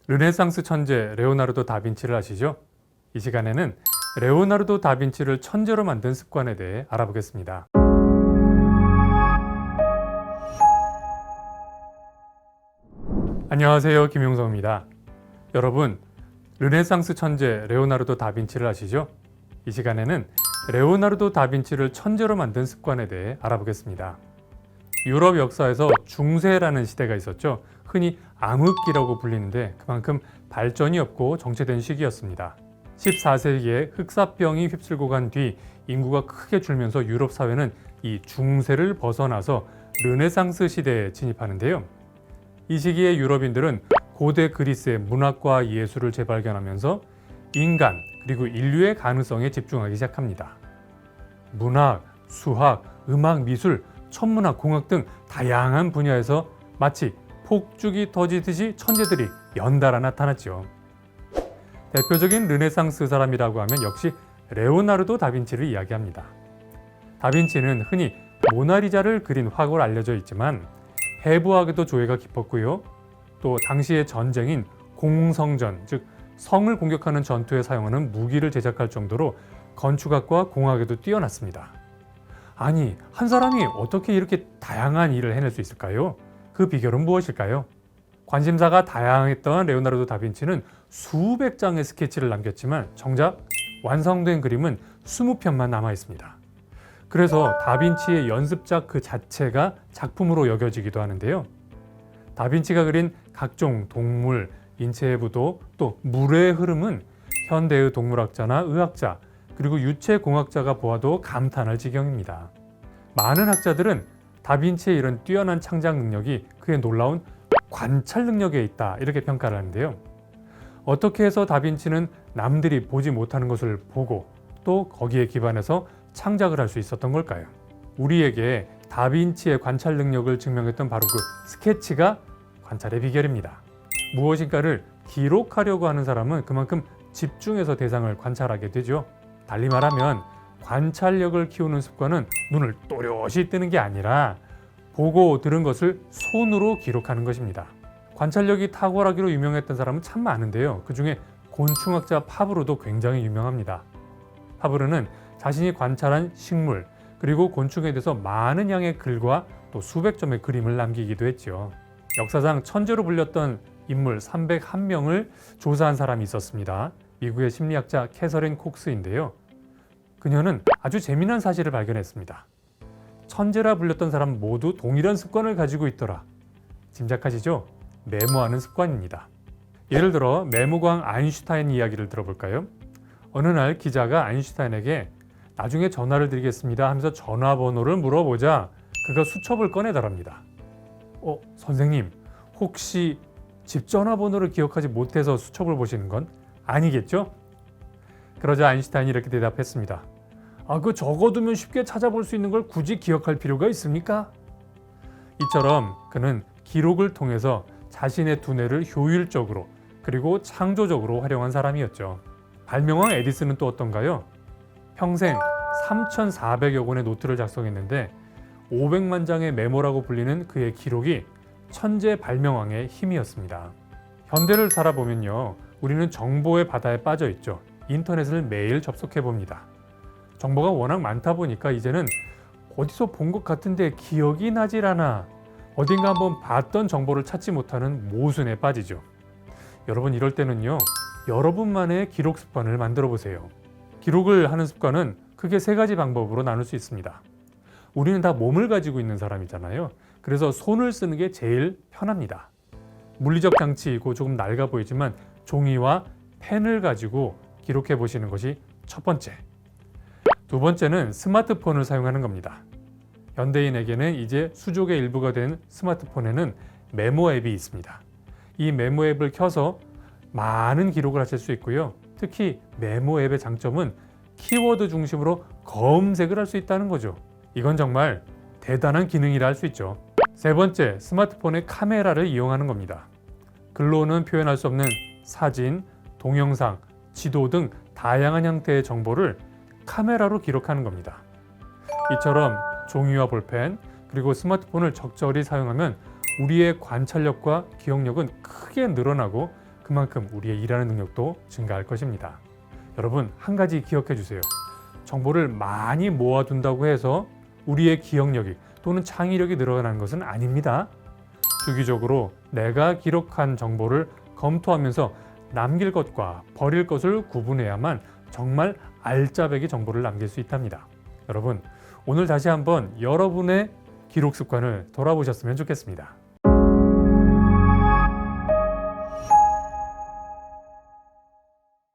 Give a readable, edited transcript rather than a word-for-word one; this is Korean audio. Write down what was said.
르네상스 천재 레오나르도 다빈치를 아시죠? 이 시간에는 레오나르도 다빈치를 천재로 만든 습관에 대해 알아보겠습니다. 안녕하세요, 김용성입니다. 여러분, 르네상스 천재 레오나르도 다빈치를 아시죠? 이 시간에는 레오나르도 다빈치를 천재로 만든 습관에 대해 알아보겠습니다. 유럽 역사에서 중세라는 시대가 있었죠. 흔히 암흑기라고 불리는데 그만큼 발전이 없고 정체된 시기였습니다. 14세기에 흑사병이 휩쓸고 간 뒤 인구가 크게 줄면서 유럽 사회는 이 중세를 벗어나서 르네상스 시대에 진입하는데요. 이 시기에 유럽인들은 고대 그리스의 문학과 예술을 재발견하면서 인간 그리고 인류의 가능성에 집중하기 시작합니다. 문학, 수학, 음악, 미술, 천문학, 공학 등 다양한 분야에서 마치 폭죽이 터지듯이 천재들이 연달아 나타났죠. 대표적인 르네상스 사람이라고 하면 역시 레오나르도 다빈치를 이야기합니다. 다빈치는 흔히 모나리자를 그린 화가로 알려져 있지만 해부학에도 조예가 깊었고요. 또 당시의 전쟁인 공성전, 즉 성을 공격하는 전투에 사용하는 무기를 제작할 정도로 건축학과 공학에도 뛰어났습니다. 아니, 한 사람이 어떻게 이렇게 다양한 일을 해낼 수 있을까요? 그 비결은 무엇일까요? 관심사가 다양했던 레오나르도 다빈치는 수백 장의 스케치를 남겼지만 정작 완성된 그림은 20편만 남아 있습니다. 그래서 다빈치의 연습작 그 자체가 작품으로 여겨지기도 하는데요. 다빈치가 그린 각종 동물, 인체의 부도, 또 물의 흐름은 현대의 동물학자나 의학자, 그리고 유체공학자가 보아도 감탄할 지경입니다. 많은 학자들은 다빈치의 이런 뛰어난 창작 능력이 그의 놀라운 관찰 능력에 있다 이렇게 평가를 하는데요. 어떻게 해서 다빈치는 남들이 보지 못하는 것을 보고 또 거기에 기반해서 창작을 할 수 있었던 걸까요? 우리에게 다빈치의 관찰 능력을 증명했던 바로 그 스케치가 관찰의 비결입니다. 무엇인가를 기록하려고 하는 사람은 그만큼 집중해서 대상을 관찰하게 되죠. 달리 말하면 관찰력을 키우는 습관은 눈을 또렷이 뜨는 게 아니라 보고 들은 것을 손으로 기록하는 것입니다. 관찰력이 탁월하기로 유명했던 사람은 참 많은데요. 그 중에 곤충학자 파브르도 굉장히 유명합니다. 파브르는 자신이 관찰한 식물 그리고 곤충에 대해서 많은 양의 글과 또 수백 점의 그림을 남기기도 했죠. 역사상 천재로 불렸던 인물 301명을 조사한 사람이 있었습니다. 미국의 심리학자 캐서린 콕스인데요. 그녀는 아주 재미난 사실을 발견했습니다. 천재라 불렸던 사람 모두 동일한 습관을 가지고 있더라. 짐작하시죠? 메모하는 습관입니다. 예를 들어 메모광 아인슈타인 이야기를 들어볼까요? 어느 날 기자가 아인슈타인에게 나중에 전화를 드리겠습니다 하면서 전화번호를 물어보자 그가 수첩을 꺼내더랍니다. 선생님, 혹시 집 전화번호를 기억하지 못해서 수첩을 보시는 건 아니겠죠? 그러자 아인슈타인이 이렇게 대답했습니다. 그 적어두면 쉽게 찾아볼 수 있는 걸 굳이 기억할 필요가 있습니까? 이처럼 그는 기록을 통해서 자신의 두뇌를 효율적으로 그리고 창조적으로 활용한 사람이었죠. 발명왕 에디슨은 또 어떤가요? 평생 3,400여 권의 노트를 작성했는데 500만 장의 메모라고 불리는 그의 기록이 천재 발명왕의 힘이었습니다. 현대를 살아보면요, 우리는 정보의 바다에 빠져 있죠. 인터넷을 매일 접속해 봅니다. 정보가 워낙 많다 보니까 이제는 어디서 본 것 같은데 기억이 나질 않아. 어딘가 한번 봤던 정보를 찾지 못하는 모순에 빠지죠. 여러분, 이럴 때는요, 여러분만의 기록 습관을 만들어 보세요. 기록을 하는 습관은 크게 3가지 방법으로 나눌 수 있습니다. 우리는 다 몸을 가지고 있는 사람이잖아요. 그래서 손을 쓰는 게 제일 편합니다. 물리적 장치이고 조금 낡아 보이지만 종이와 펜을 가지고 기록해 보시는 것이 첫 번째. 두 번째는 스마트폰을 사용하는 겁니다. 현대인에게는 이제 수족의 일부가 된 스마트폰에는 메모 앱이 있습니다. 이 메모 앱을 켜서 많은 기록을 하실 수 있고요. 특히 메모 앱의 장점은 키워드 중심으로 검색을 할 수 있다는 거죠. 이건 정말 대단한 기능이라 할 수 있죠. 세 번째, 스마트폰의 카메라를 이용하는 겁니다. 글로는 표현할 수 없는 사진, 동영상, 지도 등 다양한 형태의 정보를 카메라로 기록하는 겁니다. 이처럼 종이와 볼펜 그리고 스마트폰을 적절히 사용하면 우리의 관찰력과 기억력은 크게 늘어나고 그만큼 우리의 일하는 능력도 증가할 것입니다. 여러분, 한 가지 기억해 주세요. 정보를 많이 모아둔다고 해서 우리의 기억력이 또는 창의력이 늘어나는 것은 아닙니다. 주기적으로 내가 기록한 정보를 검토하면서 남길 것과 버릴 것을 구분해야만 정말 알짜배기 정보를 남길 수 있답니다. 여러분, 오늘 다시 한번 여러분의 기록 습관을 돌아보셨으면 좋겠습니다.